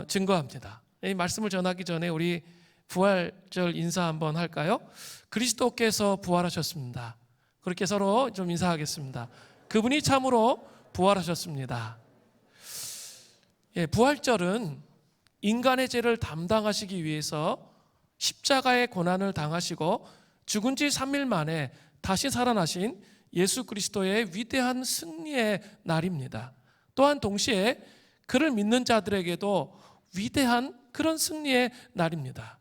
증거합니다. 이 말씀을 전하기 전에 우리 부활절 인사 한번 할까요? 그리스도께서 부활하셨습니다. 그렇게 서로 좀 인사하겠습니다. 그분이 참으로 부활하셨습니다. 부활절은 인간의 죄를 담당하시기 위해서 십자가의 고난을 당하시고 죽은 지 3일 만에 다시 살아나신 예수 그리스도의 위대한 승리의 날입니다. 또한 동시에 그를 믿는 자들에게도 위대한 그런 승리의 날입니다.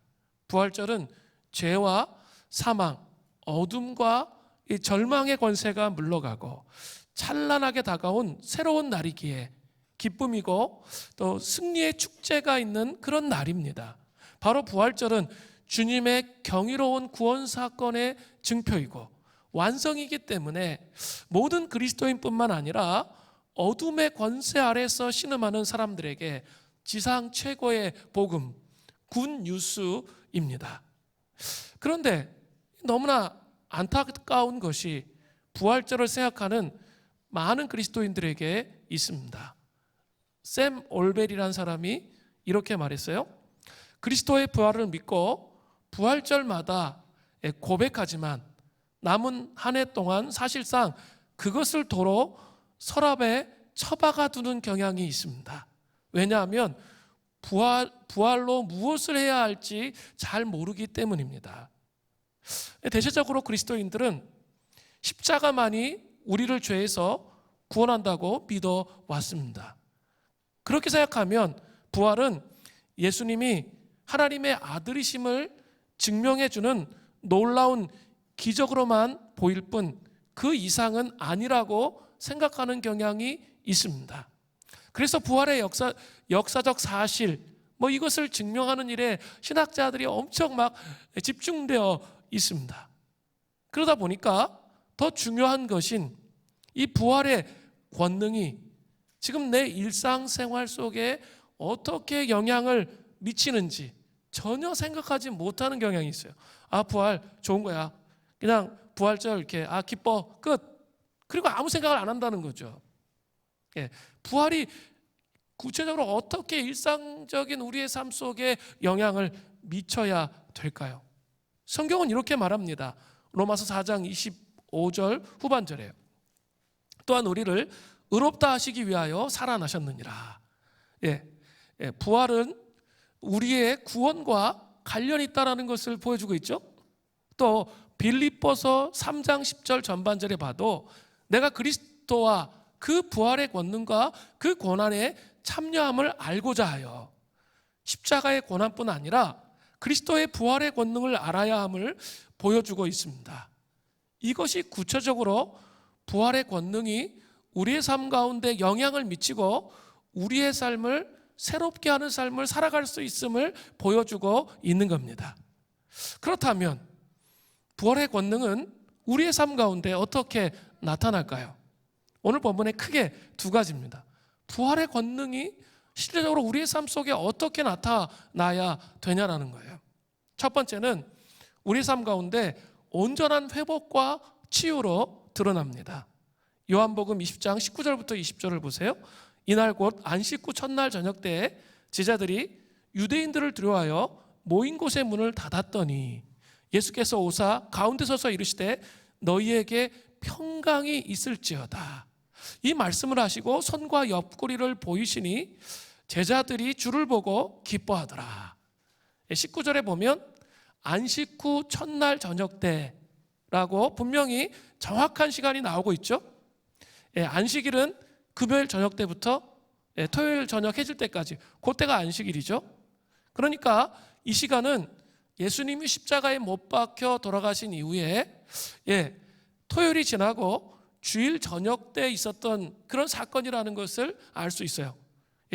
부활절은 죄와 사망, 어둠과 이 절망의 권세가 물러가고 찬란하게 다가온 새로운 날이기에 기쁨이고 또 승리의 축제가 있는 그런 날입니다. 바로 부활절은 주님의 경이로운 구원 사건의 증표이고 완성이기 때문에 모든 그리스도인뿐만 아니라 어둠의 권세 아래서 신음하는 사람들에게 지상 최고의 복음, 굿뉴스입니다. 그런데 너무나 안타까운 것이 부활절을 생각하는 많은 그리스도인들에게 있습니다. 샘 올벨이라는 사람이 이렇게 말했어요. 그리스도의 부활을 믿고 부활절마다 고백하지만 남은 한 해 동안 사실상 그것을 도로 서랍에 처박아 두는 경향이 있습니다. 왜냐하면 부활로 무엇을 해야 할지 잘 모르기 때문입니다. 대체적으로 그리스도인들은 십자가만이 우리를 죄에서 구원한다고 믿어 왔습니다. 그렇게 생각하면 부활은 예수님이 하나님의 아들이심을 증명해 주는 놀라운 기적으로만 보일 뿐 그 이상은 아니라고 생각하는 경향이 있습니다. 그래서 부활의 역사적 사실 이것을 증명하는 일에 신학자들이 엄청 막 집중되어 있습니다. 그러다 보니까 더 중요한 것인 이 부활의 권능이 지금 내 일상생활 속에 어떻게 영향을 미치는지 전혀 생각하지 못하는 경향이 있어요. 부활 좋은 거야. 그냥 부활절 이렇게 기뻐 끝. 그리고 아무 생각을 안 한다는 거죠. 부활이 구체적으로 어떻게 일상적인 우리의 삶 속에 영향을 미쳐야 될까요? 성경은 이렇게 말합니다. 로마서 4장 25절 후반절에요. 또한 우리를 의롭다 하시기 위하여 살아나셨느니라. 부활은 우리의 구원과 관련이 있다는 것을 보여주고 있죠. 또 빌립보서 3장 10절 전반절에 봐도 내가 그리스도와 그 부활의 권능과 그 고난에 참여함을 알고자 하여 십자가의 고난뿐 아니라 그리스도의 부활의 권능을 알아야 함을 보여주고 있습니다. 이것이 구체적으로 부활의 권능이 우리의 삶 가운데 영향을 미치고 우리의 삶을 새롭게 하는 삶을 살아갈 수 있음을 보여주고 있는 겁니다. 그렇다면 부활의 권능은 우리의 삶 가운데 어떻게 나타날까요? 오늘 본문에 크게 두 가지입니다. 부활의 권능이 실제적으로 우리의 삶 속에 어떻게 나타나야 되냐라는 거예요. 첫 번째는 우리 삶 가운데 온전한 회복과 치유로 드러납니다. 요한복음 20장 19절부터 20절을 보세요. 이날 곧 안식 후 첫날 저녁 때에 제자들이 유대인들을 두려워하여 모인 곳의 문을 닫았더니 예수께서 오사 가운데 서서 이르시되 너희에게 평강이 있을지어다. 이 말씀을 하시고 손과 옆구리를 보이시니 제자들이 주를 보고 기뻐하더라. 19절에 보면 안식 후 첫날 저녁 때라고 분명히 정확한 시간이 나오고 있죠. 안식일은 금요일 저녁 때부터 토요일 저녁 해질 때까지 그때가 안식일이죠. 그러니까 이 시간은 예수님이 십자가에 못 박혀 돌아가신 이후에 토요일이 지나고 주일 저녁 때 있었던 그런 사건이라는 것을 알 수 있어요.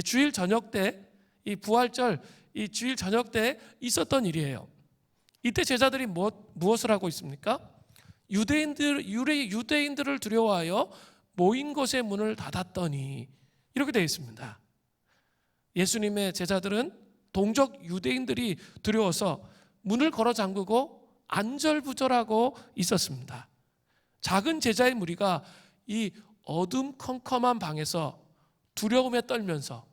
주일 저녁 때, 이 부활절, 이 주일 저녁 때 있었던 일이에요. 이때 제자들이 무엇을 하고 있습니까? 유대인들을 두려워하여 모인 곳의 문을 닫았더니 이렇게 되어 있습니다. 예수님의 제자들은 동족 유대인들이 두려워서 문을 걸어 잠그고 안절부절하고 있었습니다. 작은 제자의 무리가 이 어둠컴컴한 방에서 두려움에 떨면서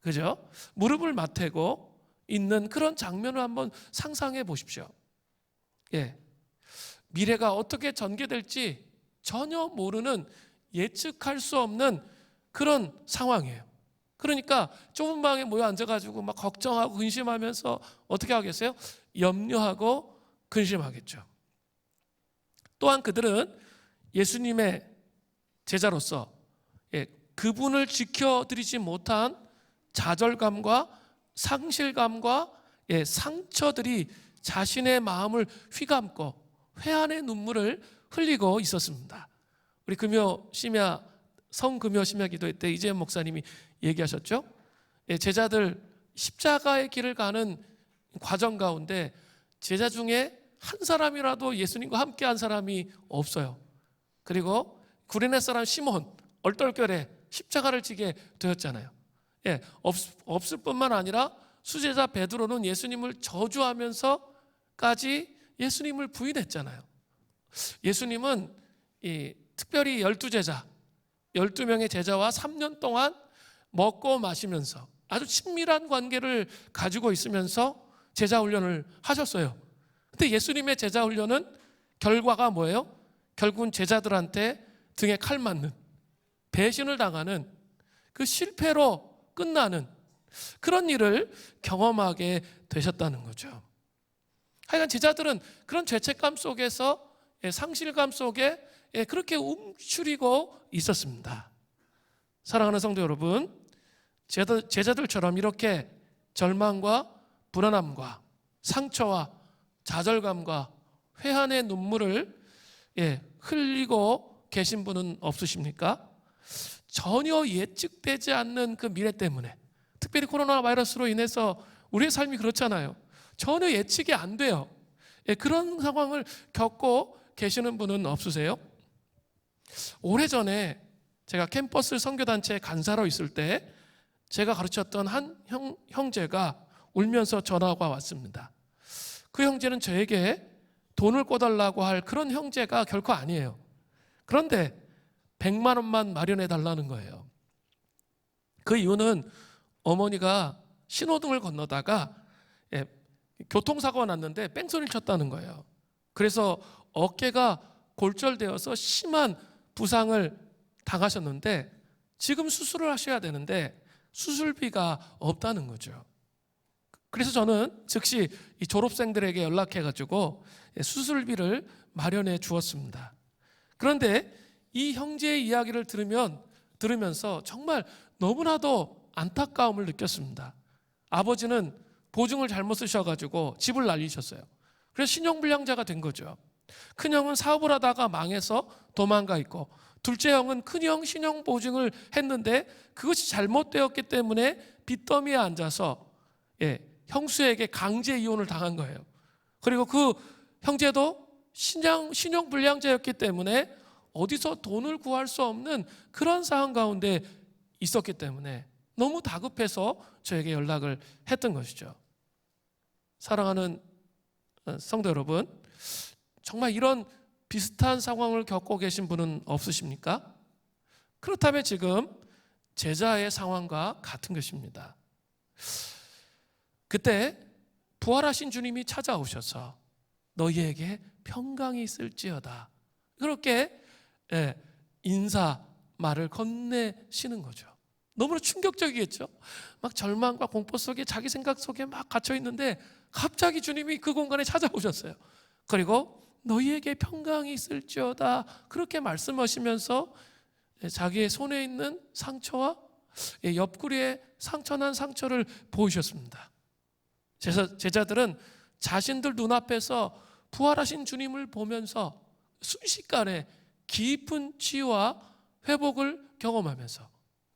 그죠? 무릎을 맞대고 있는 그런 장면을 한번 상상해 보십시오. 예. 미래가 어떻게 전개될지 전혀 모르는, 예측할 수 없는 그런 상황이에요. 그러니까 좁은 방에 모여 앉아가지고 막 걱정하고 근심하면서 어떻게 하겠어요? 염려하고 근심하겠죠. 또한 그들은 예수님의 제자로서 그분을 지켜드리지 못한 좌절감과 상실감과 상처들이 자신의 마음을 휘감고 회한의 눈물을 흘리고 있었습니다. 우리 금요 심야, 성금요 심야 기도회 때 이재현 목사님이 얘기하셨죠. 제자들 십자가의 길을 가는 과정 가운데 제자 중에 한 사람이라도 예수님과 함께 한 사람이 없어요. 그리고 구레네 사람 시몬 얼떨결에 십자가를 지게 되었잖아요. 없을 뿐만 아니라 수제자 베드로는 예수님을 저주하면서까지 예수님을 부인했잖아요. 예수님은 특별히 12제자, 12명의 제자와 3년 동안 먹고 마시면서 아주 친밀한 관계를 가지고 있으면서 제자 훈련을 하셨어요. 근데 예수님의 제자 훈련은 결과가 뭐예요? 결국은 제자들한테 등에 칼 맞는, 배신을 당하는, 그 실패로 끝나는 그런 일을 경험하게 되셨다는 거죠. 하여간 제자들은 그런 죄책감 속에서, 상실감 속에 그렇게 움츠리고 있었습니다. 사랑하는 성도 여러분, 제자들처럼 이렇게 절망과 불안함과 상처와 좌절감과 회한의 눈물을 흘리고 계신 분은 없으십니까? 전혀 예측되지 않는 그 미래 때문에, 특별히 코로나 바이러스로 인해서 우리의 삶이 그렇잖아요. 전혀 예측이 안 돼요. 그런 상황을 겪고 계시는 분은 없으세요? 오래전에 제가 캠퍼스 선교단체 간사로 있을 때 제가 가르쳤던 한 형제가 울면서 전화가 왔습니다. 그 형제는 저에게 돈을 꿔달라고 할 그런 형제가 결코 아니에요. 그런데 100만 원만 마련해 달라는 거예요. 그 이유는 어머니가 신호등을 건너다가 교통사고가 났는데 뺑소니를 쳤다는 거예요. 그래서 어깨가 골절되어서 심한 부상을 당하셨는데 지금 수술을 하셔야 되는데 수술비가 없다는 거죠. 그래서 저는 즉시 이 졸업생들에게 연락해가지고 수술비를 마련해 주었습니다. 그런데 이 형제의 이야기를 들으면서 정말 너무나도 안타까움을 느꼈습니다. 아버지는 보증을 잘못 쓰셔가지고 집을 날리셨어요. 그래서 신용불량자가 된 거죠. 큰형은 사업을 하다가 망해서 도망가 있고, 둘째 형은 큰형 신용보증을 했는데 그것이 잘못되었기 때문에 빚더미에 앉아서 형수에게 강제 이혼을 당한 거예요. 그리고 그 형제도 신용불량자였기 때문에 어디서 돈을 구할 수 없는 그런 상황 가운데 있었기 때문에 너무 다급해서 저에게 연락을 했던 것이죠. 사랑하는 성도 여러분, 정말 이런 비슷한 상황을 겪고 계신 분은 없으십니까? 그렇다면 지금 제자의 상황과 같은 것입니다. 그때 부활하신 주님이 찾아오셔서 너희에게 평강이 있을지어다, 그렇게 인사 말을 건네시는 거죠. 너무나 충격적이겠죠. 막 절망과 공포 속에, 자기 생각 속에 막 갇혀 있는데 갑자기 주님이 그 공간에 찾아오셨어요. 그리고 너희에게 평강이 있을지어다, 그렇게 말씀하시면서 자기의 손에 있는 상처와 옆구리에 상처난 상처를 보이셨습니다. 제자들은 자신들 눈앞에서 부활하신 주님을 보면서 순식간에 깊은 치유와 회복을 경험하면서,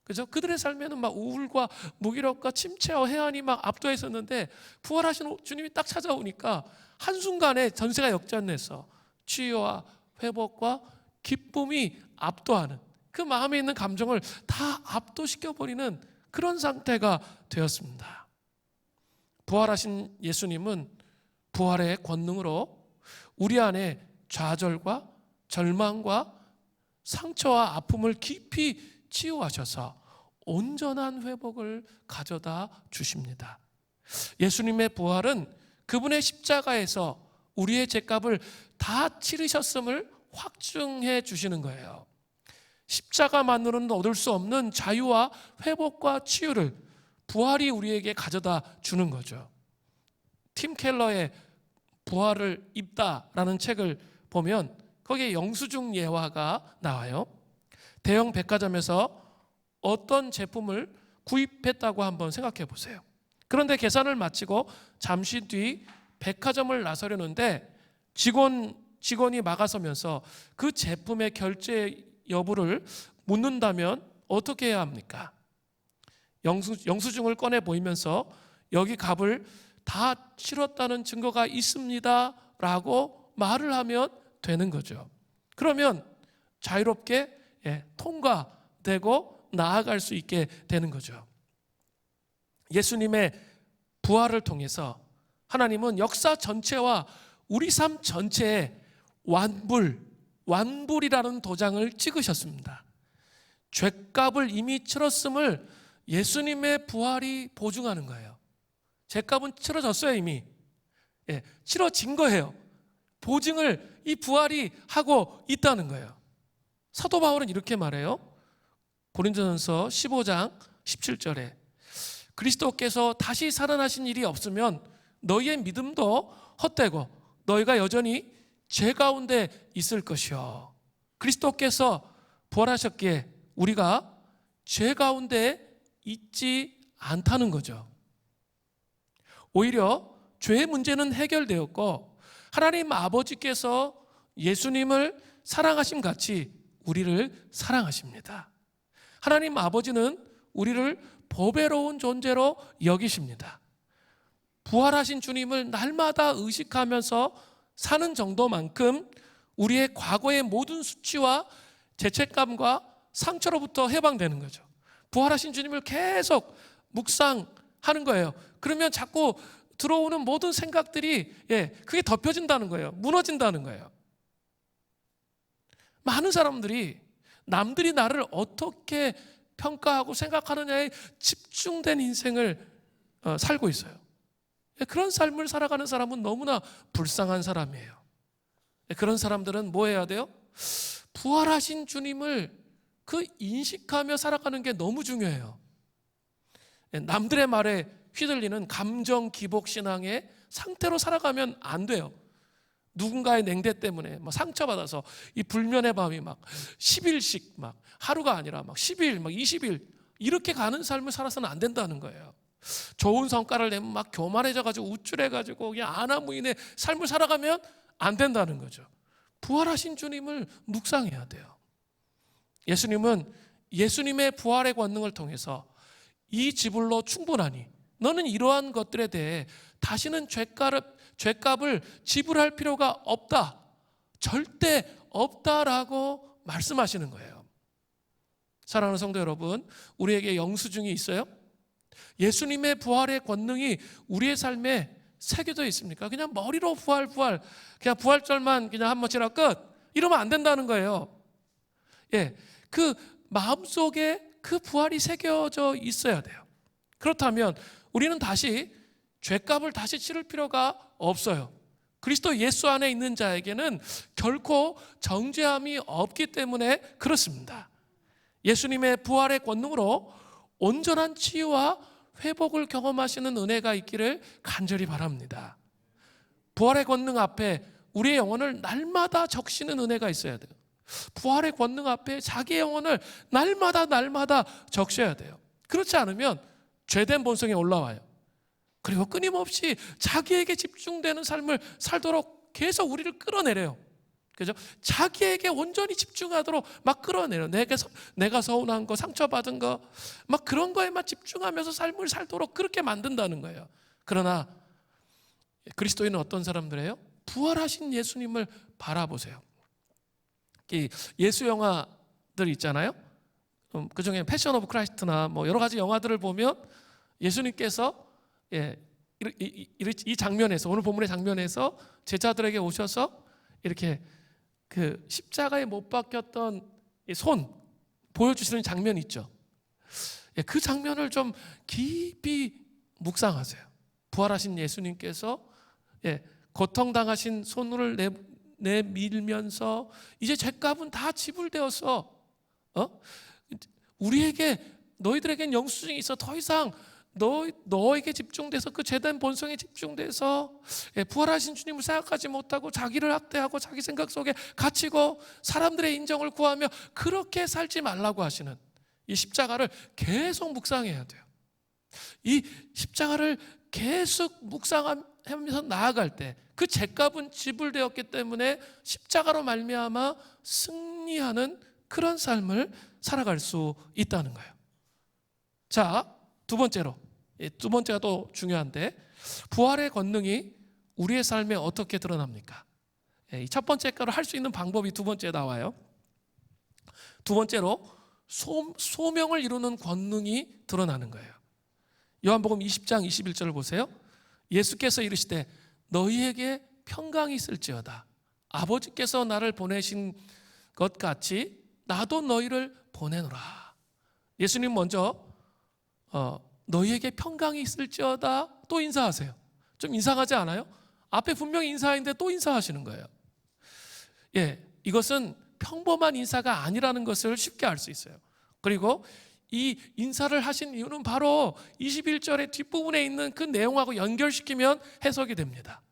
그죠? 그들의 삶에는 막 우울과 무기력과 침체와 해안이 막 압도해 있었는데 부활하신 주님이 딱 찾아오니까 한순간에 전세가 역전해서 치유와 회복과 기쁨이 압도하는, 그 마음에 있는 감정을 다 압도시켜버리는 그런 상태가 되었습니다. 부활하신 예수님은 부활의 권능으로 우리 안에 좌절과 절망과 상처와 아픔을 깊이 치유하셔서 온전한 회복을 가져다 주십니다. 예수님의 부활은 그분의 십자가에서 우리의 죄값을 다 치르셨음을 확증해 주시는 거예요. 십자가만으로는 얻을 수 없는 자유와 회복과 치유를 부활이 우리에게 가져다 주는 거죠. 팀 켈러의 부활을 입다라는 책을 보면 거기에 영수증 예화가 나와요. 대형 백화점에서 어떤 제품을 구입했다고 한번 생각해 보세요. 그런데 계산을 마치고 잠시 뒤 백화점을 나서려는데 직원이 막아서면서 그 제품의 결제 여부를 묻는다면 어떻게 해야 합니까? 영수증을 꺼내 보이면서 여기 값을 다 치렀다는 증거가 있습니다 라고 말을 하면 되는 거죠. 그러면 자유롭게 통과되고 나아갈 수 있게 되는 거죠. 예수님의 부활을 통해서 하나님은 역사 전체와 우리 삶 전체에 완불이라는 도장을 찍으셨습니다. 죄값을 이미 치렀음을 예수님의 부활이 보증하는 거예요. 죄값은 치러졌어요. 이미 치러진 거예요. 보증을 이 부활이 하고 있다는 거예요. 사도 바울은 이렇게 말해요. 고린도전서 15장 17절에 그리스도께서 다시 살아나신 일이 없으면 너희의 믿음도 헛되고 너희가 여전히 죄 가운데 있을 것이요. 그리스도께서 부활하셨기에 우리가 죄 가운데 있지 않다는 거죠. 오히려 죄의 문제는 해결되었고 하나님 아버지께서 예수님을 사랑하심 같이 우리를 사랑하십니다. 하나님 아버지는 우리를 보배로운 존재로 여기십니다. 부활하신 주님을 날마다 의식하면서 사는 정도만큼 우리의 과거의 모든 수치와 죄책감과 상처로부터 해방되는 거죠. 부활하신 주님을 계속 묵상하는 거예요. 그러면 자꾸 들어오는 모든 생각들이 그게 덮여진다는 거예요. 무너진다는 거예요. 많은 사람들이 남들이 나를 어떻게 평가하고 생각하느냐에 집중된 인생을 살고 있어요. 그런 삶을 살아가는 사람은 너무나 불쌍한 사람이에요. 그런 사람들은 뭐 해야 돼요? 부활하신 주님을 인식하며 살아가는 게 너무 중요해요. 남들의 말에 휘둘리는 감정 기복 신앙의 상태로 살아가면 안 돼요. 누군가의 냉대 때문에 상처받아서 이 불면의 밤이 10일씩 하루가 아니라 10일, 20일 이렇게 가는 삶을 살아서는 안 된다는 거예요. 좋은 성과를 내면 교만해져가지고 우쭐해가지고 그냥 안하무인의 삶을 살아가면 안 된다는 거죠. 부활하신 주님을 묵상해야 돼요. 예수님은 예수님의 부활의 권능을 통해서 이 지불로 충분하니 너는 이러한 것들에 대해 다시는 죄값을 지불할 필요가 없다. 절대 없다라고 말씀하시는 거예요. 사랑하는 성도 여러분, 우리에게 영수증이 있어요? 예수님의 부활의 권능이 우리의 삶에 새겨져 있습니까? 그냥 머리로 부활 그냥 부활절만 그냥 한번 지나 끝 이러면 안 된다는 거예요. 그 마음속에 그 부활이 새겨져 있어야 돼요. 그렇다면 우리는 다시 죄값을 다시 치를 필요가 없어요. 그리스도 예수 안에 있는 자에게는 결코 정죄함이 없기 때문에 그렇습니다. 예수님의 부활의 권능으로 온전한 치유와 회복을 경험하시는 은혜가 있기를 간절히 바랍니다. 부활의 권능 앞에 우리의 영혼을 날마다 적시는 은혜가 있어야 돼요. 부활의 권능 앞에 자기의 영혼을 날마다 적셔야 돼요. 그렇지 않으면 죄된 본성이 올라와요. 그리고 끊임없이 자기에게 집중되는 삶을 살도록 계속 우리를 끌어내려요. 그죠? 자기에게 온전히 집중하도록 끌어내려. 내가 서운한 거, 상처받은 거, 그런 거에만 집중하면서 삶을 살도록 그렇게 만든다는 거예요. 그러나 그리스도인은 어떤 사람들이에요? 부활하신 예수님을 바라보세요. 예수 영화들 있잖아요. 그 중에 패션 오브 크라이스트나 여러 가지 영화들을 보면 예수님께서 이 장면에서, 오늘 본문의 장면에서 제자들에게 오셔서 이렇게 그 십자가에 못 박혔던 손 보여주시는 장면이 있죠. 그 장면을 좀 깊이 묵상하세요. 부활하신 예수님께서 고통당하신 손을 내밀면서 이제 죄값은 다 지불되어서 우리에게 너희들에겐 영수증이 있어 더 이상 너에게 집중돼서 그 죄된 본성에 집중돼서 부활하신 주님을 생각하지 못하고 자기를 학대하고 자기 생각 속에 갇히고 사람들의 인정을 구하며 그렇게 살지 말라고 하시는 이 십자가를 계속 묵상해야 돼요. 이 십자가를 계속 묵상하면서 나아갈 때 그 죄값은 지불되었기 때문에 십자가로 말미암아 승리하는 그런 삶을 살아갈 수 있다는 거예요. 자, 두 번째가 또 중요한데, 부활의 권능이 우리의 삶에 어떻게 드러납니까? 이 첫 번째 거를 할 수 있는 방법이 두 번째에 나와요. 두 번째로 소명을 이루는 권능이 드러나는 거예요. 요한복음 20장 21절을 보세요. 예수께서 이르시되 너희에게 평강이 있을지어다. 아버지께서 나를 보내신 것 같이 나도 너희를 보내노라. 예수님 먼저 너희에게 평강이 있을지어다 또 인사하세요. 좀 이상하지 않아요? 앞에 분명히 인사했는데 또 인사하시는 거예요. 이것은 평범한 인사가 아니라는 것을 쉽게 알 수 있어요. 그리고 이 인사를 하신 이유는 바로 21절의 뒷부분에 있는 그 내용하고 연결시키면 해석이 됩니다.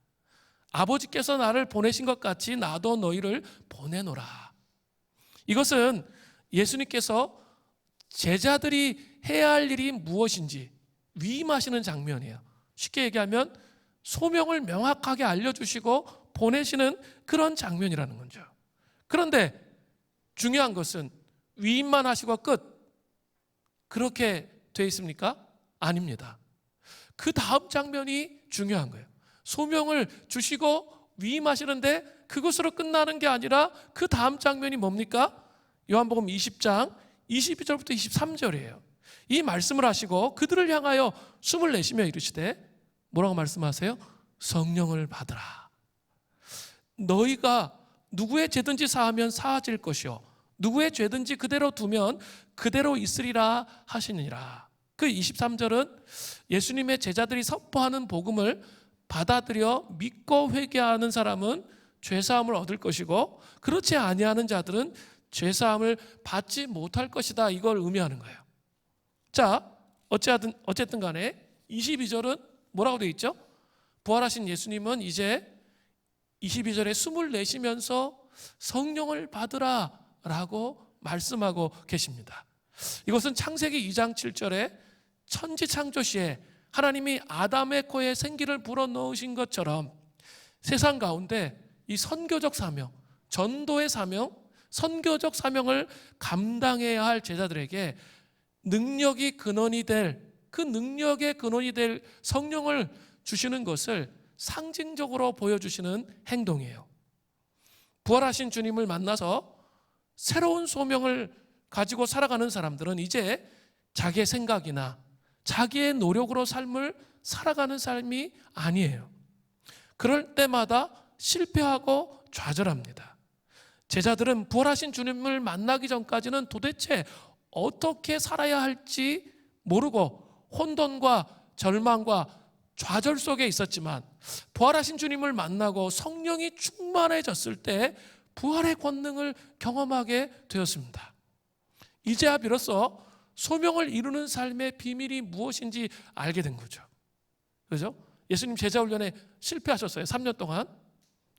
아버지께서 나를 보내신 것 같이 나도 너희를 보내노라. 이것은 예수님께서 제자들이 해야 할 일이 무엇인지 위임하시는 장면이에요. 쉽게 얘기하면 소명을 명확하게 알려주시고 보내시는 그런 장면이라는 거죠. 그런데 중요한 것은 위임만 하시고 끝, 그렇게 돼 있습니까? 아닙니다. 그 다음 장면이 중요한 거예요. 소명을 주시고 위임하시는데 그것으로 끝나는 게 아니라 그 다음 장면이 뭡니까? 요한복음 20장 22절부터 23절이에요. 이 말씀을 하시고 그들을 향하여 숨을 내쉬며 이르시되 뭐라고 말씀하세요? 성령을 받으라. 너희가 누구의 죄든지 사하면 사하질 것이요 누구의 죄든지 그대로 두면 그대로 있으리라 하시니라. 그 23절은 예수님의 제자들이 선포하는 복음을 받아들여 믿고 회개하는 사람은 죄사함을 얻을 것이고 그렇지 아니하는 자들은 죄사함을 받지 못할 것이다, 이걸 의미하는 거예요. 자, 어쨌든 간에 22절은 뭐라고 되어 있죠? 부활하신 예수님은 이제 22절에 숨을 내쉬면서 성령을 받으라 라고 말씀하고 계십니다. 이것은 창세기 2장 7절에 천지창조 시에 하나님이 아담의 코에 생기를 불어넣으신 것처럼 세상 가운데 이 선교적 사명, 전도의 사명, 선교적 사명을 감당해야 할 제자들에게 능력의 근원이 될 성령을 주시는 것을 상징적으로 보여주시는 행동이에요. 부활하신 주님을 만나서 새로운 소명을 가지고 살아가는 사람들은 이제 자기의 생각이나 자기의 노력으로 삶을 살아가는 삶이 아니에요. 그럴 때마다 실패하고 좌절합니다. 제자들은 부활하신 주님을 만나기 전까지는 도대체 어떻게 살아야 할지 모르고 혼돈과 절망과 좌절 속에 있었지만 부활하신 주님을 만나고 성령이 충만해졌을 때 부활의 권능을 경험하게 되었습니다. 이제야 비로소 소명을 이루는 삶의 비밀이 무엇인지 알게 된 거죠. 그렇죠? 예수님 제자 훈련에 실패하셨어요. 3년 동안.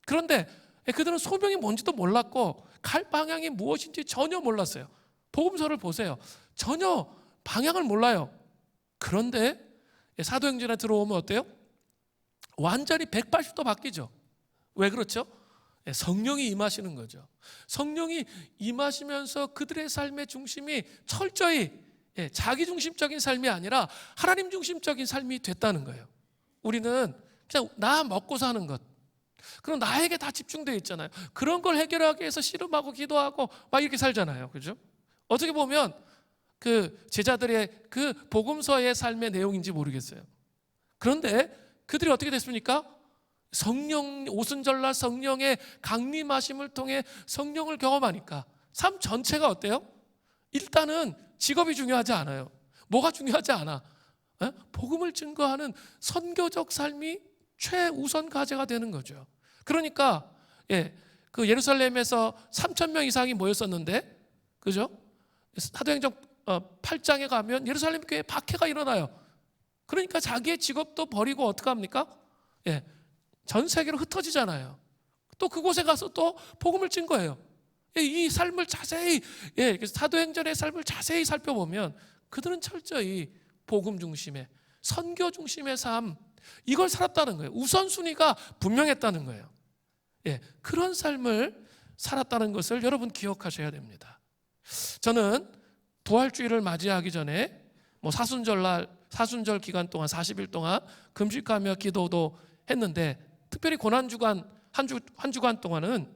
그런데 그들은 소명이 뭔지도 몰랐고 갈 방향이 무엇인지 전혀 몰랐어요. 복음서를 보세요. 전혀 방향을 몰라요. 그런데 사도행전에 들어오면 어때요? 완전히 180도 바뀌죠. 왜 그렇죠? 성령이 임하시는 거죠. 성령이 임하시면서 그들의 삶의 중심이 철저히 자기 중심적인 삶이 아니라 하나님 중심적인 삶이 됐다는 거예요. 우리는 그냥 나 먹고 사는 것, 그럼 나에게 다 집중되어 있잖아요. 그런 걸 해결하기 위해서 씨름하고 기도하고 막 이렇게 살잖아요. 그죠? 어떻게 보면 그 제자들의 그 복음서의 삶의 내용인지 모르겠어요. 그런데 그들이 어떻게 됐습니까? 성령, 오순절날 성령의 강림하심을 통해 성령을 경험하니까 삶 전체가 어때요? 일단은 직업이 중요하지 않아요. 뭐가 중요하지 않아. 복음을 증거하는 선교적 삶이 최우선 과제가 되는 거죠. 그러니까 그 예루살렘에서 3,000명 이상이 모였었는데, 그죠? 사도행전 8장에 가면 예루살렘 교회에 박해가 일어나요. 그러니까 자기의 직업도 버리고 어떻게 합니까? 전 세계로 흩어지잖아요. 또 그곳에 가서 또 복음을 증거해요. 이 삶을 자세히, 사도행전의 삶을 자세히 살펴보면 그들은 철저히 복음 중심의, 선교 중심의 삶, 이걸 살았다는 거예요. 우선순위가 분명했다는 거예요. 그런 삶을 살았다는 것을 여러분 기억하셔야 됩니다. 저는 부활주의를 맞이하기 전에 사순절 기간 동안 40일 동안 금식하며 기도도 했는데, 특별히 고난주간 한 주간 동안은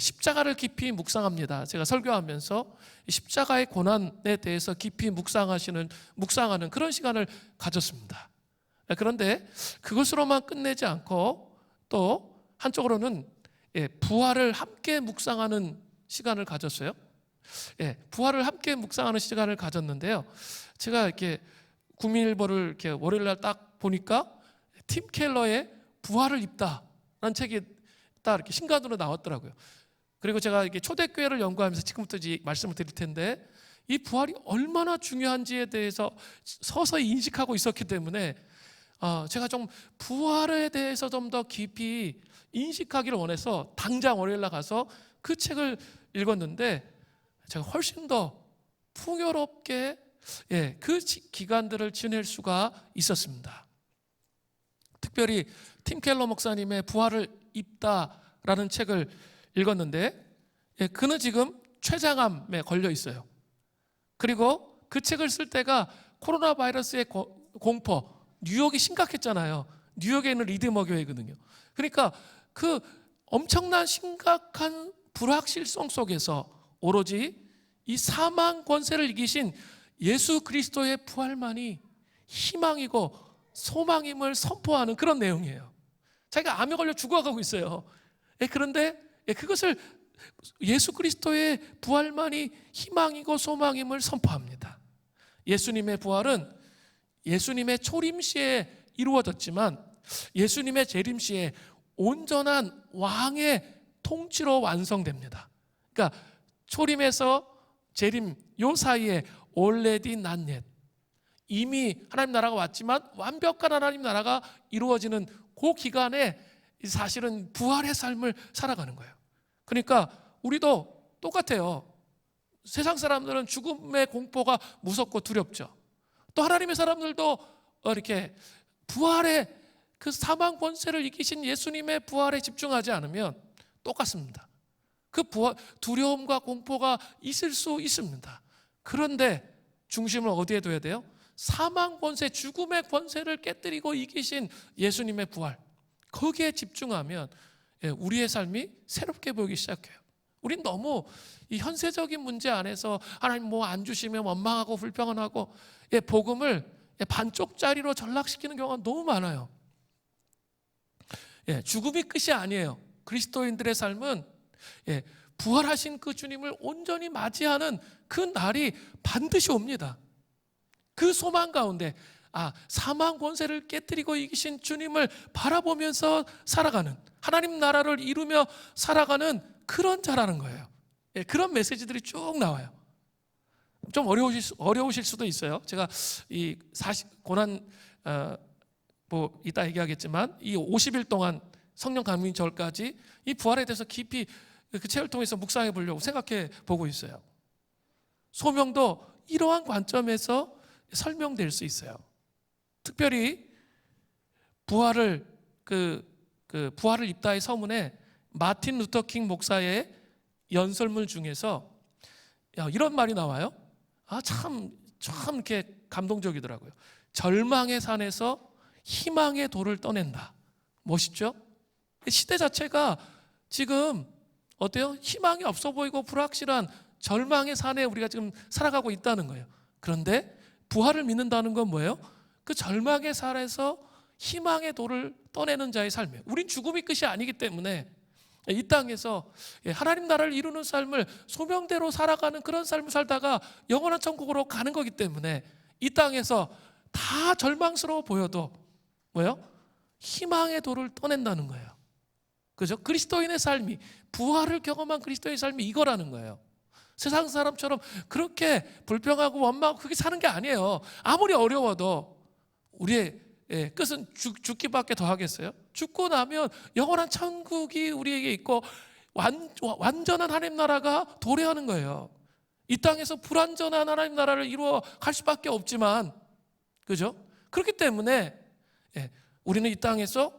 십자가를 깊이 묵상합니다. 제가 설교하면서 십자가의 고난에 대해서 깊이 묵상하는 그런 시간을 가졌습니다. 그런데 그것으로만 끝내지 않고 또 한쪽으로는 부활을 함께 묵상하는 시간을 가졌어요. 부활을 함께 묵상하는 시간을 가졌는데요. 제가 이렇게 국민일보를 이렇게 월요일 날 딱 보니까 팀 켈러의 부활을 입다라는 책이 딱 이렇게 신간으로 나왔더라고요. 그리고 제가 이렇게 초대교회를 연구하면서 지금부터 말씀을 드릴 텐데, 이 부활이 얼마나 중요한지에 대해서 서서히 인식하고 있었기 때문에 제가 좀 부활에 대해서 좀 더 깊이 인식하기를 원해서 당장 월요일 날 가서 그 책을 읽었는데, 제가 훨씬 더 풍요롭게 그 기간들을 지낼 수가 있었습니다. 특별히 팀 켈러 목사님의 부활을 입다라는 책을 읽었는데, 그는 지금 췌장암에 걸려 있어요. 그리고 그 책을 쓸 때가 코로나 바이러스의 공포, 뉴욕이 심각했잖아요. 뉴욕에 있는 리드머 교회거든요. 그러니까 그 엄청난 심각한 불확실성 속에서 오로지 이 사망 권세를 이기신 예수 그리스도의 부활만이 희망이고 소망임을 선포하는 그런 내용이에요. 자기가 암에 걸려 죽어가고 있어요. 그런데 그것을 예수 그리스도의 부활만이 희망이고 소망임을 선포합니다. 예수님의 부활은 예수님의 초림시에 이루어졌지만 예수님의 재림시에 온전한 왕의 통치로 완성됩니다. 그러니까 초림에서 재림 요 사이에 already not yet, 이미 하나님 나라가 왔지만 완벽한 하나님 나라가 이루어지는 그 기간에 사실은 부활의 삶을 살아가는 거예요. 그러니까 우리도 똑같아요. 세상 사람들은 죽음의 공포가 무섭고 두렵죠. 또 하나님의 사람들도 이렇게 부활의 그 사망 권세를 이기신 예수님의 부활에 집중하지 않으면 똑같습니다. 그 두려움과 공포가 있을 수 있습니다. 그런데 중심을 어디에 둬야 돼요? 사망 권세, 죽음의 권세를 깨뜨리고 이기신 예수님의 부활, 거기에 집중하면 우리의 삶이 새롭게 보이기 시작해요. 우린 너무 이 현세적인 문제 안에서 하나님 뭐 안 주시면 원망하고 불평하고 복음을 반쪽짜리로 전락시키는 경우가 너무 많아요. 죽음이 끝이 아니에요. 그리스도인들의 삶은 부활하신 그 주님을 온전히 맞이하는 그 날이 반드시 옵니다. 그 소망 가운데 사망 권세를 깨뜨리고 이기신 주님을 바라보면서 살아가는, 하나님 나라를 이루며 살아가는 그런 자라는 거예요. 그런 메시지들이 쭉 나와요. 좀 어려우실 수도 있어요. 제가 이 고난 뭐 이따 얘기하겠지만 이 50일 동안 성령 강림절까지 이 부활에 대해서 깊이 그 책을 통해서 묵상해 보려고 생각해 보고 있어요. 소명도 이러한 관점에서 설명될 수 있어요. 특별히 부활을 부활을 입다의 서문에 마틴 루터 킹 목사의 연설문 중에서 이런 말이 나와요. 참 이렇게 감동적이더라고요. 절망의 산에서 희망의 돌을 떠낸다. 멋있죠? 시대 자체가 지금 어때요? 희망이 없어 보이고 불확실한 절망의 산에 우리가 지금 살아가고 있다는 거예요. 그런데 부활을 믿는다는 건 뭐예요? 그 절망의 산에서 희망의 돌을 떠내는 자의 삶이에요. 우린 죽음이 끝이 아니기 때문에 이 땅에서 하나님 나라를 이루는 삶을 소명대로 살아가는 그런 삶을 살다가 영원한 천국으로 가는 거기 때문에 이 땅에서 다 절망스러워 보여도 뭐예요? 희망의 도를 떠낸다는 거예요. 그죠? 그리스도인의 삶이, 부활을 경험한 그리스도의 삶이 이거라는 거예요. 세상 사람처럼 그렇게 불평하고 원망하고 그렇게 사는 게 아니에요. 아무리 어려워도 우리의 끝은 죽기밖에 더 하겠어요? 죽고 나면 영원한 천국이 우리에게 있고 완전한 하나님 나라가 도래하는 거예요. 이 땅에서 불완전한 하나님 나라를 이루어 갈 수밖에 없지만, 그죠? 그렇기 때문에 우리는 이 땅에서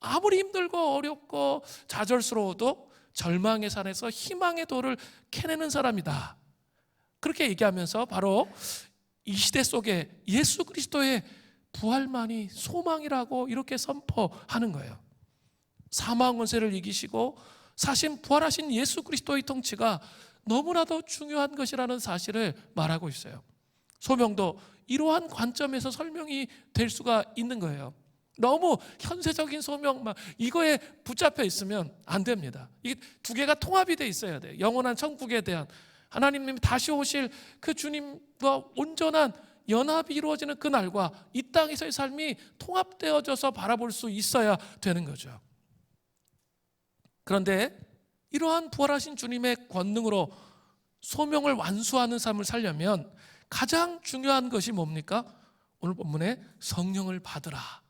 아무리 힘들고 어렵고 좌절스러워도 절망의 산에서 희망의 도를 캐내는 사람이다. 그렇게 얘기하면서 바로 이 시대 속에 예수 그리스도의 부활만이 소망이라고 이렇게 선포하는 거예요. 사망 권세를 이기시고 사신 부활하신 예수 그리스도의 통치가 너무나도 중요한 것이라는 사실을 말하고 있어요. 소명도 이러한 관점에서 설명이 될 수가 있는 거예요. 너무 현세적인 소명 이거에 붙잡혀 있으면 안 됩니다. 이게 두 개가 통합이 돼 있어야 돼요. 영원한 천국에 대한 하나님이 다시 오실 그 주님과 온전한 연합이 이루어지는 그날과 이 땅에서의 삶이 통합되어져서 바라볼 수 있어야 되는 거죠. 그런데 이러한 부활하신 주님의 권능으로 소명을 완수하는 삶을 살려면 가장 중요한 것이 뭡니까? 오늘 본문에 성령을 받으라.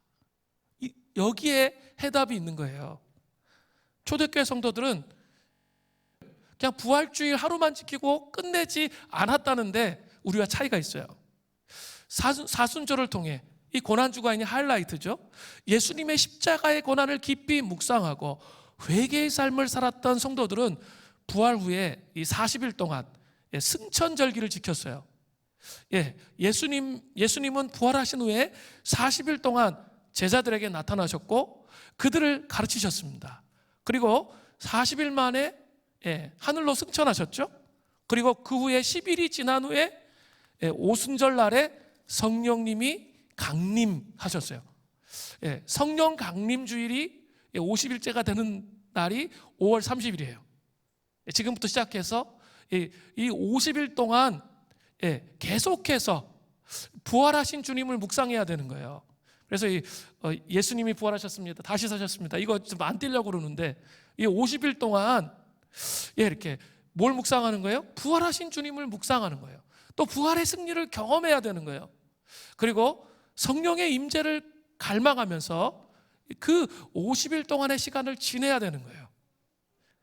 여기에 해답이 있는 거예요. 초대교회 성도들은 그냥 부활주일 하루만 지키고 끝내지 않았다는데 우리와 차이가 있어요. 사순절을 통해 이 고난주간이 하이라이트죠. 예수님의 십자가의 고난을 깊이 묵상하고 회개의 삶을 살았던 성도들은 부활 후에 이 40일 동안 승천절기를 지켰어요. 예수님은 부활하신 후에 40일 동안 제자들에게 나타나셨고 그들을 가르치셨습니다. 그리고 40일 만에 하늘로 승천하셨죠. 그리고 그 후에 10일이 지난 후에 오순절 날에 성령님이 강림하셨어요. 성령 강림 주일이 50일째가 되는 날이 5월 30일이에요. 지금부터 시작해서 이 50일 동안 계속해서 부활하신 주님을 묵상해야 되는 거예요. 그래서 예수님이 부활하셨습니다. 다시 사셨습니다. 이거 좀 안 띄려고 그러는데 이 50일 동안 이렇게 뭘 묵상하는 거예요? 부활하신 주님을 묵상하는 거예요. 또 부활의 승리를 경험해야 되는 거예요. 그리고 성령의 임재를 갈망하면서 그 50일 동안의 시간을 지내야 되는 거예요.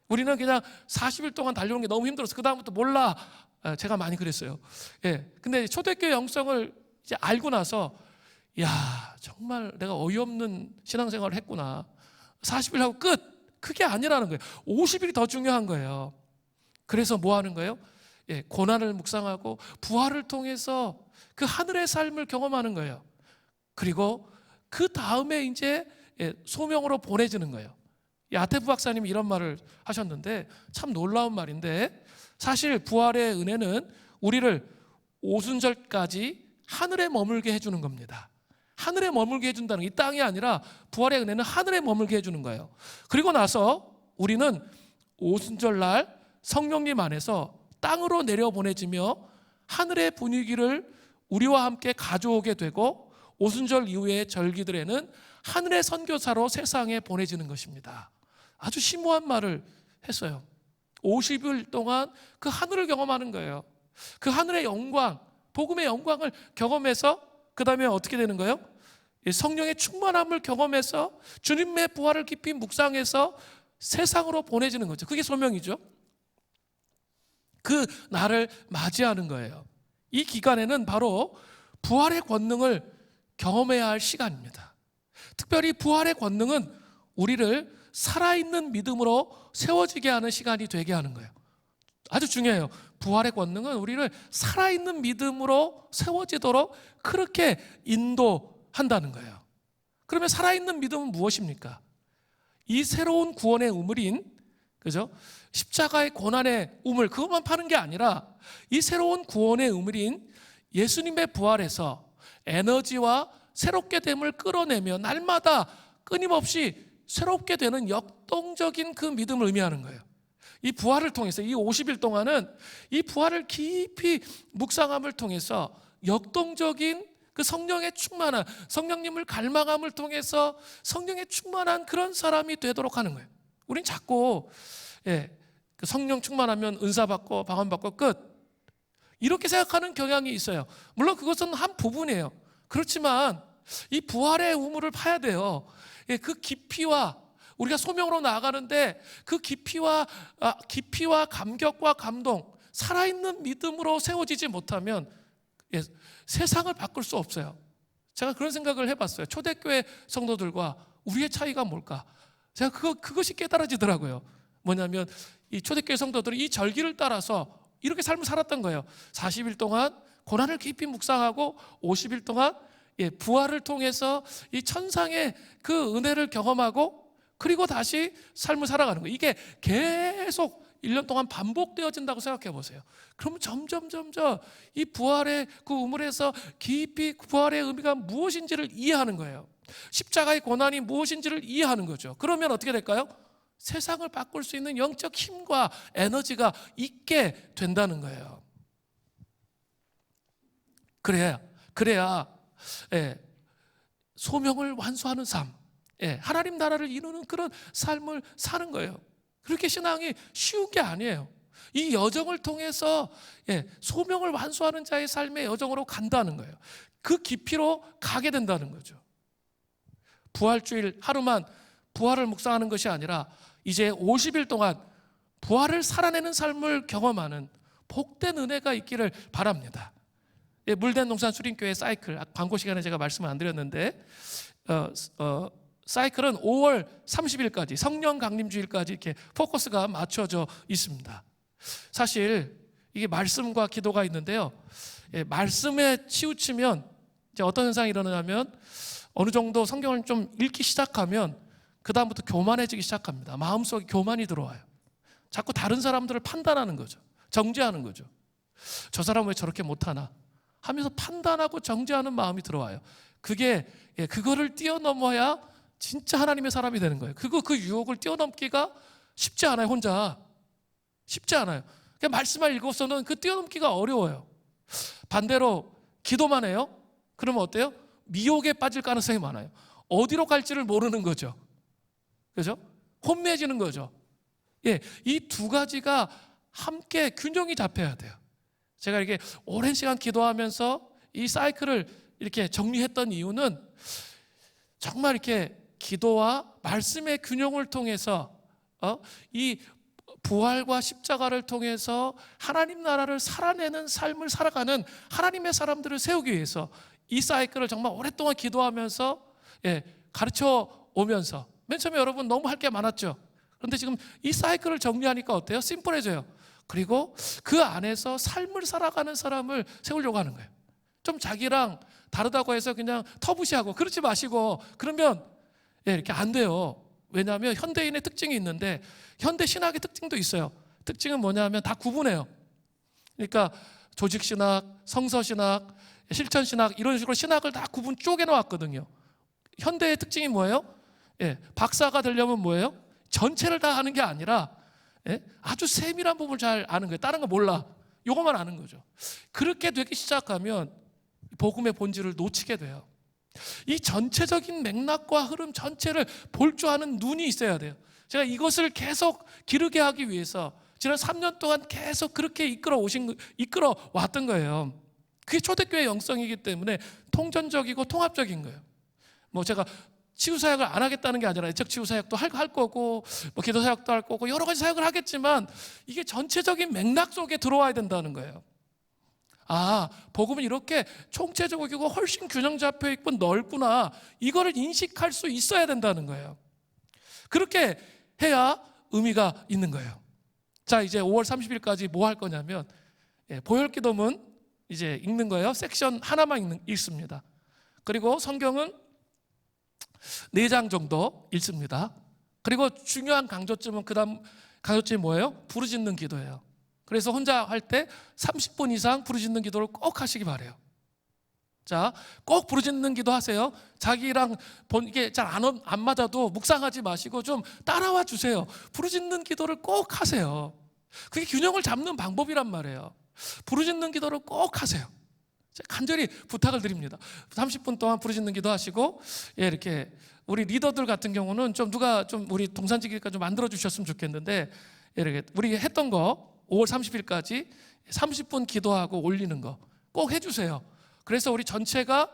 우리는 그냥 40일 동안 달려오는 게 너무 힘들어서 그 다음부터 몰라. 제가 많이 그랬어요. 근데 초대교회 영성을 이제 알고 나서 야, 정말 내가 어이없는 신앙생활을 했구나. 40일 하고 끝. 그게 아니라는 거예요. 50일이 더 중요한 거예요. 그래서 뭐 하는 거예요? 고난을 묵상하고 부활을 통해서 그 하늘의 삶을 경험하는 거예요. 그리고 그 다음에 이제 소명으로 보내지는 거예요. 아테프 박사님이 이런 말을 하셨는데 참 놀라운 말인데, 사실 부활의 은혜는 우리를 오순절까지 하늘에 머물게 해주는 겁니다. 하늘에 머물게 해준다는 게 이 땅이 아니라 부활의 은혜는 하늘에 머물게 해주는 거예요. 그리고 나서 우리는 오순절날 성령님 안에서 땅으로 내려보내지며 하늘의 분위기를 우리와 함께 가져오게 되고 오순절 이후의 절기들에는 하늘의 선교사로 세상에 보내지는 것입니다. 아주 심오한 말을 했어요. 50일 동안 그 하늘을 경험하는 거예요. 그 하늘의 영광, 복음의 영광을 경험해서 그 다음에 어떻게 되는 거예요? 성령의 충만함을 경험해서 주님의 부활을 깊이 묵상해서 세상으로 보내지는 거죠. 그게 소명이죠. 그 날을 맞이하는 거예요. 이 기간에는 바로 부활의 권능을 경험해야 할 시간입니다. 특별히 부활의 권능은 우리를 살아있는 믿음으로 세워지게 하는 시간이 되게 하는 거예요. 아주 중요해요. 부활의 권능은 우리를 살아있는 믿음으로 세워지도록 그렇게 인도한다는 거예요. 그러면 살아있는 믿음은 무엇입니까? 이 새로운 구원의 우물인, 그죠? 십자가의 고난의 우물, 그것만 파는 게 아니라 이 새로운 구원의 우물인 예수님의 부활에서 에너지와 새롭게 됨을 끌어내며 날마다 끊임없이 새롭게 되는 역동적인 그 믿음을 의미하는 거예요. 이 부활을 통해서 이 50일 동안은 이 부활을 깊이 묵상함을 통해서 역동적인 그 성령의 충만한, 성령님을 갈망함을 통해서 성령의 충만한 그런 사람이 되도록 하는 거예요. 우린 자꾸 그 성령 충만하면 은사 받고 방언 받고 끝, 이렇게 생각하는 경향이 있어요. 물론 그것은 한 부분이에요. 그렇지만 이 부활의 우물을 파야 돼요. 그 깊이와, 우리가 소명으로 나아가는데 그 깊이와 감격과 감동, 살아있는 믿음으로 세워지지 못하면 세상을 바꿀 수 없어요. 제가 그런 생각을 해봤어요. 초대교회 성도들과 우리의 차이가 뭘까? 제가 그것이 깨달아지더라고요. 뭐냐면 이 초대교회 성도들은 이 절기를 따라서 이렇게 삶을 살았던 거예요. 40일 동안 고난을 깊이 묵상하고 50일 동안 부활을 통해서 이 천상의 그 은혜를 경험하고 그리고 다시 삶을 살아가는 거예요. 이게 계속 1년 동안 반복되어진다고 생각해 보세요. 그러면 점점 이 부활의 그 우물에서 깊이 부활의 의미가 무엇인지를 이해하는 거예요. 십자가의 고난이 무엇인지를 이해하는 거죠. 그러면 어떻게 될까요? 세상을 바꿀 수 있는 영적 힘과 에너지가 있게 된다는 거예요. 그래야 소명을 완수하는 삶, 하나님 나라를 이루는 그런 삶을 사는 거예요. 그렇게 신앙이 쉬운 게 아니에요. 이 여정을 통해서 소명을 완수하는 자의 삶의 여정으로 간다는 거예요. 그 깊이로 가게 된다는 거죠. 부활주일 하루만 부활을 묵상하는 것이 아니라 이제 50일 동안 부활을 살아내는 삶을 경험하는 복된 은혜가 있기를 바랍니다. 물된 농산 수림교회 사이클, 광고 시간에 제가 말씀을 안 드렸는데 사이클은 5월 30일까지 성령 강림주일까지 이렇게 포커스가 맞춰져 있습니다. 사실 이게 말씀과 기도가 있는데요. 말씀에 치우치면 이제 어떤 현상이 일어나냐면 어느 정도 성경을 좀 읽기 시작하면 그 다음부터 교만해지기 시작합니다. 마음속에 교만이 들어와요. 자꾸 다른 사람들을 판단하는 거죠. 정죄하는 거죠. 저 사람은 왜 저렇게 못하나 하면서 판단하고 정죄하는 마음이 들어와요. 그거를 뛰어넘어야 진짜 하나님의 사람이 되는 거예요. 그 유혹을 뛰어넘기가 쉽지 않아요. 혼자 쉽지 않아요. 그냥 말씀만 읽어서는 그 뛰어넘기가 어려워요. 반대로 기도만 해요. 그러면 어때요? 미혹에 빠질 가능성이 많아요. 어디로 갈지를 모르는 거죠. 그죠? 혼미해지는 거죠. 이 두 가지가 함께 균형이 잡혀야 돼요. 제가 이렇게 오랜 시간 기도하면서 이 사이클을 이렇게 정리했던 이유는 정말 이렇게 기도와 말씀의 균형을 통해서 이 부활과 십자가를 통해서 하나님 나라를 살아내는 삶을 살아가는 하나님의 사람들을 세우기 위해서 이 사이클을 정말 오랫동안 기도하면서 가르쳐 오면서 맨 처음에 여러분 너무 할 게 많았죠. 그런데 지금 이 사이클을 정리하니까 어때요? 심플해져요. 그리고 그 안에서 삶을 살아가는 사람을 세우려고 하는 거예요. 좀 자기랑 다르다고 해서 그냥 터부시하고 그러지 마시고 그러면 이렇게 안 돼요. 왜냐하면 현대인의 특징이 있는데 현대 신학의 특징도 있어요. 특징은 뭐냐면 다 구분해요. 그러니까 조직신학, 성서신학, 실천신학 이런 식으로 신학을 다 구분 쪼개 놓았거든요. 현대의 특징이 뭐예요? 박사가 되려면 뭐예요? 전체를 다 아는 게 아니라 아주 세밀한 부분을 잘 아는 거예요. 다른 거 몰라. 이것만 아는 거죠. 그렇게 되기 시작하면 복음의 본질을 놓치게 돼요. 이 전체적인 맥락과 흐름 전체를 볼 줄 아는 눈이 있어야 돼요. 제가 이것을 계속 기르게 하기 위해서 지난 3년 동안 계속 그렇게 이끌어 왔던 거예요. 그게 초대교회 영성이기 때문에 통전적이고 통합적인 거예요. 뭐 제가 치유사역을 안 하겠다는 게 아니라 애적 치유사역도 할 거고 뭐 기도사역도 할 거고 여러 가지 사역을 하겠지만 이게 전체적인 맥락 속에 들어와야 된다는 거예요. 복음은 이렇게 총체적이고 훨씬 균형 잡혀 있고 넓구나. 이거를 인식할 수 있어야 된다는 거예요. 그렇게 해야 의미가 있는 거예요. 자, 이제 5월 30일까지 뭐 할 거냐면 보혈기도문 이제 읽는 거예요. 섹션 하나만 읽습니다. 그리고 성경은 4장 정도 읽습니다. 그리고 중요한 강조점은 그다음 강조점이 뭐예요? 부르짖는 기도예요. 그래서 혼자 할 때 30분 이상 부르짖는 기도를 꼭 하시기 바래요. 자, 꼭 부르짖는 기도 하세요. 자기랑 이게 잘 안 맞아도 묵상하지 마시고 좀 따라와 주세요. 부르짖는 기도를 꼭 하세요. 그게 균형을 잡는 방법이란 말이에요. 부르짖는 기도를 꼭 하세요. 간절히 부탁을 드립니다. 30분 동안 부르짖는 기도하시고, 이렇게 우리 리더들 같은 경우는 좀 누가 좀 우리 동산지기가 좀 만들어 주셨으면 좋겠는데, 이렇게 우리 했던 거 5월 30일까지 30분 기도하고 올리는 거 꼭 해주세요. 그래서 우리 전체가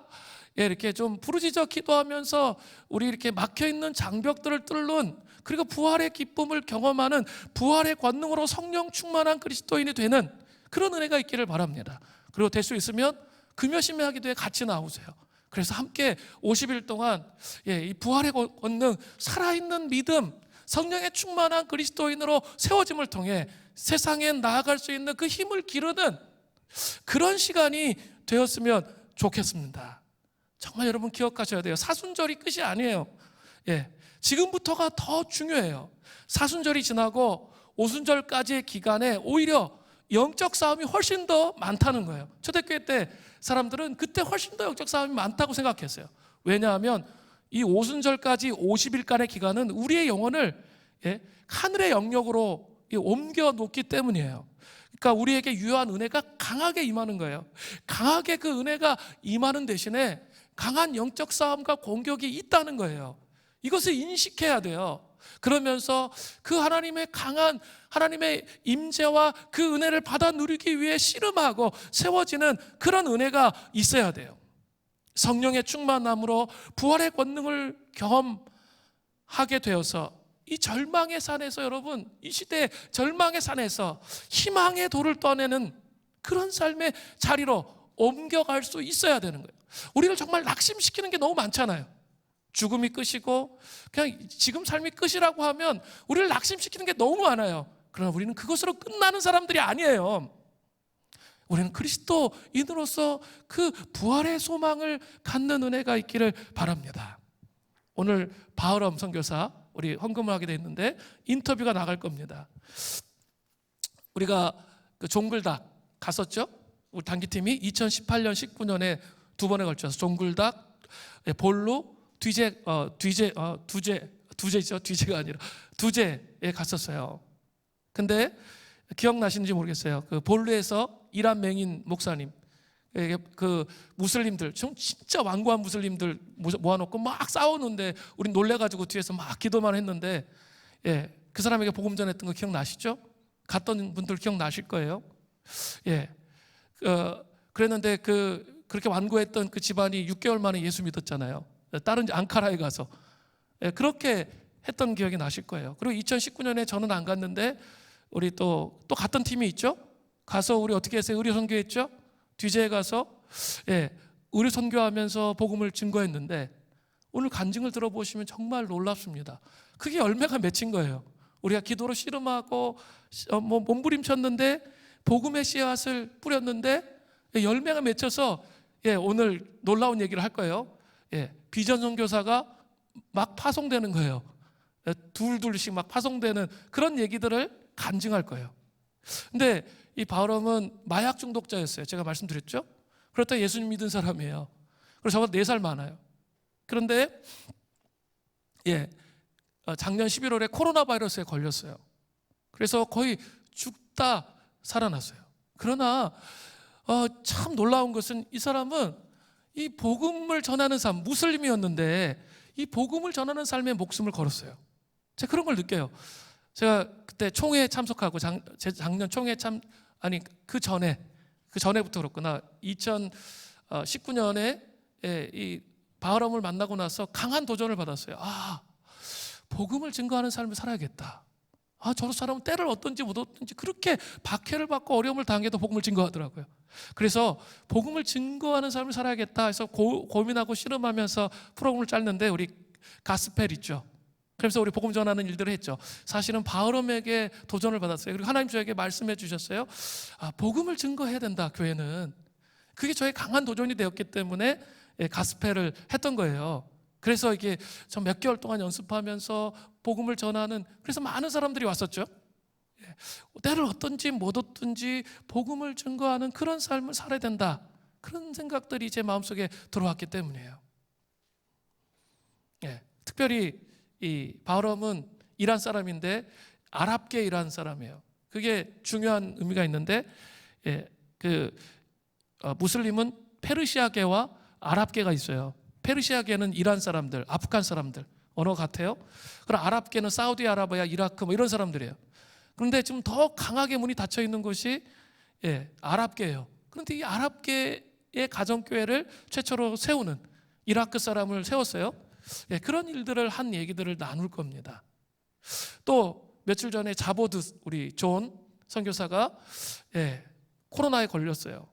이렇게 좀 부르짖어 기도하면서 우리 이렇게 막혀있는 장벽들을 뚫는, 그리고 부활의 기쁨을 경험하는, 부활의 권능으로 성령 충만한 그리스도인이 되는 그런 은혜가 있기를 바랍니다. 그리고 될 수 있으면 금요심야 기도에 같이 나오세요. 그래서 함께 50일 동안 이 부활의 권능, 살아있는 믿음, 성령의 충만한 그리스도인으로 세워짐을 통해 세상에 나아갈 수 있는 그 힘을 기르는 그런 시간이 되었으면 좋겠습니다. 정말 여러분 기억하셔야 돼요. 사순절이 끝이 아니에요. 지금부터가 더 중요해요. 사순절이 지나고 오순절까지의 기간에 오히려 영적 싸움이 훨씬 더 많다는 거예요. 초대교회 때 사람들은 그때 훨씬 더 영적 싸움이 많다고 생각했어요. 왜냐하면 이 오순절까지 50일간의 기간은 우리의 영혼을 하늘의 영역으로 옮겨 놓기 때문이에요. 그러니까 우리에게 유효한 은혜가 강하게 임하는 거예요. 강하게 그 은혜가 임하는 대신에 강한 영적 싸움과 공격이 있다는 거예요. 이것을 인식해야 돼요. 그러면서 그 하나님의 강한 하나님의 임재와 그 은혜를 받아 누리기 위해 씨름하고 세워지는 그런 은혜가 있어야 돼요. 성령의 충만함으로 부활의 권능을 경험하게 되어서 이 절망의 산에서, 여러분, 이 시대의 절망의 산에서 희망의 돌을 떠내는 그런 삶의 자리로 옮겨갈 수 있어야 되는 거예요. 우리를 정말 낙심시키는 게 너무 많잖아요. 죽음이 끝이고 그냥 지금 삶이 끝이라고 하면 우리를 낙심시키는 게 너무 많아요. 그러나 우리는 그것으로 끝나는 사람들이 아니에요. 우리는 그리스도인으로서 그 부활의 소망을 갖는 은혜가 있기를 바랍니다. 오늘 바울엄 선교사 우리 헌금을 하게 돼 있는데 인터뷰가 나갈 겁니다. 우리가 그 종글닭 갔었죠? 우리 단기팀이 2018년, 19년에 두 번에 걸쳐서 종글닭, 볼로, 두제에 갔었어요. 근데 기억나시는지 모르겠어요. 그 볼루에서 이란 맹인 목사님, 그 무슬림들, 진짜 완고한 무슬림들 모아놓고 막 싸우는데 우린 놀래가지고 뒤에서 막 기도만 했는데, 그 사람에게 복음 전했던 거 기억나시죠? 갔던 분들 기억나실 거예요. 그랬는데 그렇게 완고했던 그 집안이 6개월 만에 예수 믿었잖아요. 다른 앙카라에 가서 그렇게 했던 기억이 나실 거예요. 그리고 2019년에 저는 안 갔는데 우리 또 갔던 팀이 있죠. 가서 우리 어떻게 했어요? 의료 선교했죠. 뒤제에 가서 의료 선교하면서 복음을 증거했는데 오늘 간증을 들어보시면 정말 놀랍습니다. 그게 열매가 맺힌 거예요. 우리가 기도로 씨름하고 몸부림쳤는데 복음의 씨앗을 뿌렸는데 열매가 맺혀서 오늘 놀라운 얘기를 할 거예요. 비전 선교사가 막 파송되는 거예요. 둘씩 막 파송되는 그런 얘기들을 간증할 거예요. 근데 이 바울엄은 마약 중독자였어요. 제가 말씀드렸죠. 그렇다 예수님 믿은 사람이에요. 그리고 저보다 4살 많아요. 그런데 작년 11월에 코로나 바이러스에 걸렸어요. 그래서 거의 죽다 살아났어요. 그러나 참 놀라운 것은 이 사람은 이 복음을 전하는 삶, 무슬림이었는데 이 복음을 전하는 삶에 목숨을 걸었어요. 제가 그런 걸 느껴요. 제가 그때 총회에 참석하고 작년 총회 그 전에부터 그렇구나. 2019년에 이 바울엄을 만나고 나서 강한 도전을 받았어요. 복음을 증거하는 삶을 살아야겠다. 저런 사람은 때를 얻든지 못 얻든지 그렇게 박해를 받고 어려움을 당해도 복음을 증거하더라고요. 그래서 복음을 증거하는 삶을 살아야겠다 해서 고민하고 씨름하면서 프로그램을 짰는데 우리 가스펠 있죠. 그래서 우리 복음 전하는 일들을 했죠. 사실은 바울엄에게 도전을 받았어요. 그리고 하나님 저에게 말씀해 주셨어요. 복음을 증거해야 된다, 교회는. 그게 저의 강한 도전이 되었기 때문에 가스펠을 했던 거예요. 그래서 이게 저 몇 개월 동안 연습하면서 복음을 전하는, 그래서 많은 사람들이 왔었죠. 때를 얻든지 못 얻든지 복음을 증거하는 그런 삶을 살아야 된다, 그런 생각들이 제 마음속에 들어왔기 때문이에요. 특별히 이 바울엄은 이란 사람인데 아랍계 이란 사람이에요. 그게 중요한 의미가 있는데, 무슬림은 페르시아계와 아랍계가 있어요. 페르시아계는 이란 사람들, 아프간 사람들 언어 같아요. 그럼 아랍계는 사우디아라비아, 이라크 뭐 이런 사람들이에요. 그런데 지금 더 강하게 문이 닫혀 있는 곳이 아랍계예요. 그런데 이 아랍계의 가정교회를 최초로 세우는 이라크 사람을 세웠어요. 그런 일들을 한 얘기들을 나눌 겁니다. 또 며칠 전에 자보드 우리 존 선교사가 코로나에 걸렸어요.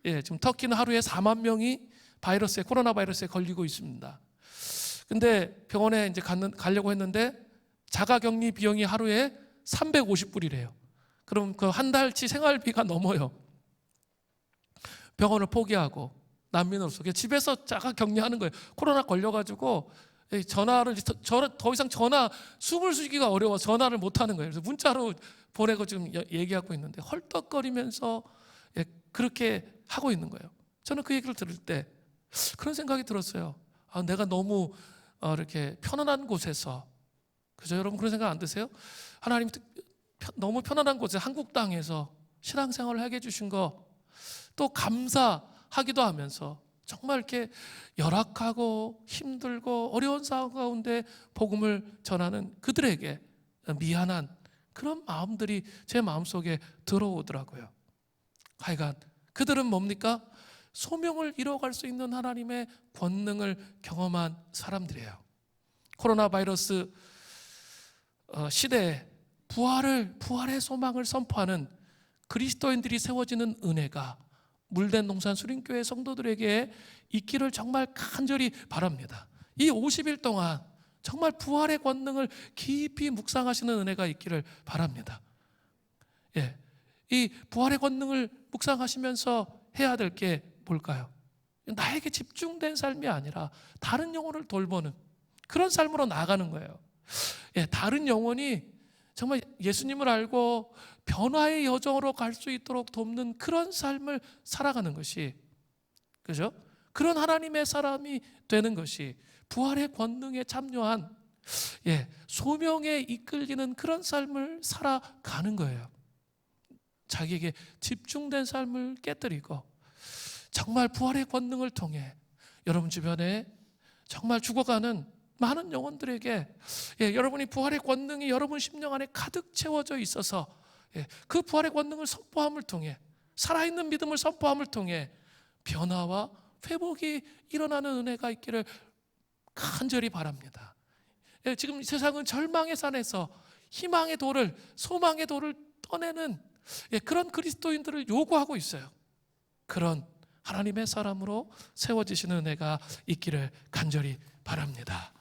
지금 터키는 하루에 4만 명이 코로나 바이러스에 걸리고 있습니다. 근데 병원에 이제 가려고 했는데 자가격리 비용이 하루에 350불이래요. 그럼 그 한 달치 생활비가 넘어요. 병원을 포기하고 난민으로서 집에서 자가격리하는 거예요. 코로나 걸려가지고 전화를 더 이상 숨을 쉬기가 어려워 전화를 못 하는 거예요. 그래서 문자로 보내고 지금 얘기하고 있는데 헐떡거리면서 그렇게 하고 있는 거예요. 저는 그 얘기를 들을 때 그런 생각이 들었어요. 내가 너무 이렇게 편안한 곳에서, 그죠? 여러분 그런 생각 안 드세요? 하나님 너무 편안한 곳에 한국 땅에서 신앙생활을 하게 해주신 거 또 감사하기도 하면서 정말 이렇게 열악하고 힘들고 어려운 상황 가운데 복음을 전하는 그들에게 미안한 그런 마음들이 제 마음속에 들어오더라고요. 하여간 그들은 뭡니까? 소명을 이뤄갈 수 있는 하나님의 권능을 경험한 사람들이에요. 코로나 바이러스 시대에 부활의 소망을 선포하는 그리스도인들이 세워지는 은혜가 물된 농산 수림교회 성도들에게 있기를 정말 간절히 바랍니다. 이 50일 동안 정말 부활의 권능을 깊이 묵상하시는 은혜가 있기를 바랍니다. 이 부활의 권능을 묵상하시면서 해야 될 게 뭘까요? 나에게 집중된 삶이 아니라 다른 영혼을 돌보는 그런 삶으로 나아가는 거예요. 다른 영혼이 정말 예수님을 알고 변화의 여정으로 갈 수 있도록 돕는 그런 삶을 살아가는 것이, 그죠? 그런 하나님의 사람이 되는 것이 부활의 권능에 참여한 소명에 이끌리는 그런 삶을 살아가는 거예요. 자기에게 집중된 삶을 깨뜨리고 정말 부활의 권능을 통해 여러분 주변에 정말 죽어가는 많은 영혼들에게 여러분이 부활의 권능이 여러분 심령 안에 가득 채워져 있어서 그 부활의 권능을 선포함을 통해 살아있는 믿음을 선포함을 통해 변화와 회복이 일어나는 은혜가 있기를 간절히 바랍니다. 지금 세상은 절망의 산에서 희망의 도를, 소망의 도를 떠내는 그런 그리스도인들을 요구하고 있어요. 그런 하나님의 사람으로 세워지시는 은혜가 있기를 간절히 바랍니다.